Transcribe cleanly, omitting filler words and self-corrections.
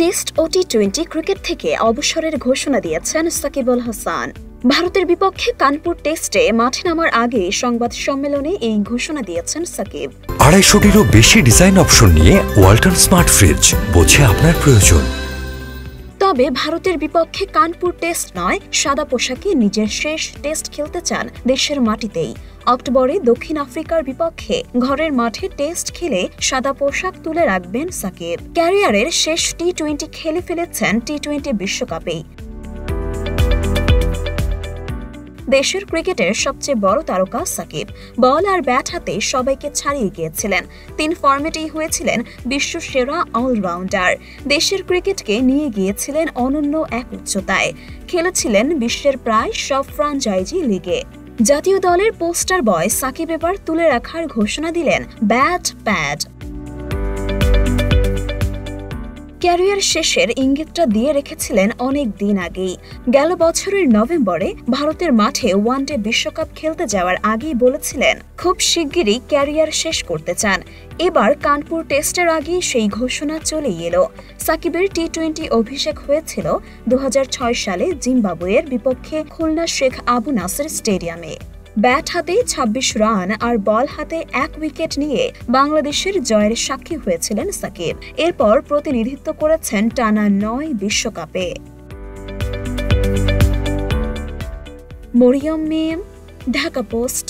Test ও টি-20 cricket থেকে অবসরের ঘোষণা দিয়েছেন সাকিব আল হাসান। ভারতের বিপক্ষে কানপুর টেস্টে মাঠে নামার আগে সংবাদ সম্মেলনে এই ঘোষণা দিয়েছেন সাকিব। 250-টিরও বেশি ডিজাইন অপশন নিয়ে ওয়ালটন স্মার্ট ফ্রিজ, বোঝে আপনার প্রয়োজন। তবে ভারতের বিপক্ষে কানপুর টেস্ট নয়, সাদা পোশাকে নিজের শেষ টেস্ট খেলতে চান দেশের মাটিতেই। অক্টোবরে দক্ষিণ আফ্রিকার বিপক্ষে ঘরের মাঠে টেস্ট খেলে সাদা পোশাক তুলে রাখবেন সাকিব। ক্যারিয়ারের শেষ টি-20 খেলে ফেলেছেন টি-20 বিশ্বকাপেই। দেশের ক্রিকেটের সবচেয়ে বড় তারকা সাকিব বল আর ব্যাট হাতে সবাইকে ছাড়িয়ে গিয়েছিলেন। 3 ফরম্যাটেই হয়েছিলেন বিশ্ব সেরা অলরাউন্ডার। দেশের ক্রিকেটকে নিয়ে গিয়েছিলেন অনন্য এক উচ্চতায়। খেলেছিলেন বিশ্বের প্রায় সব ফ্র্যাঞ্চাইজি লিগে। জাতীয় দলের পোস্টার বয় সাকিব এবার তুলে রাখার ঘোষণা দিলেন ব্যাট প্যাড। ক্যারিয়ার শেষের ইঙ্গিতটা দিয়ে রেখেছিলেন অনেক দিন আগেই। গেল বছরের নভেম্বরে ভারতের মাঠে ওয়ানডে বিশ্বকাপ খেলতে যাওয়ার আগেই বলেছিলেন খুব শিগগিরই ক্যারিয়ার শেষ করতে চান। এবার কানপুর টেস্টের আগেই সেই ঘোষণা চলেই এলো। সাকিবের টি-20 অভিষেক হয়েছিল 2006 সালে জিম্বাবুয়ের বিপক্ষে খুলনা শেখ আবু নাসের স্টেডিয়ামে। ব্যাট হাতে 26 রান আর বল হাতে 1 উইকেট নিয়ে বাংলাদেশের জয়ের সাক্ষী হয়েছিলেন সাকিব। এরপর প্রতিনিধিত্ব করেছেন টানা 9 বিশ্বকাপে। মরিয়ম মিম, ঢাকা পোস্ট।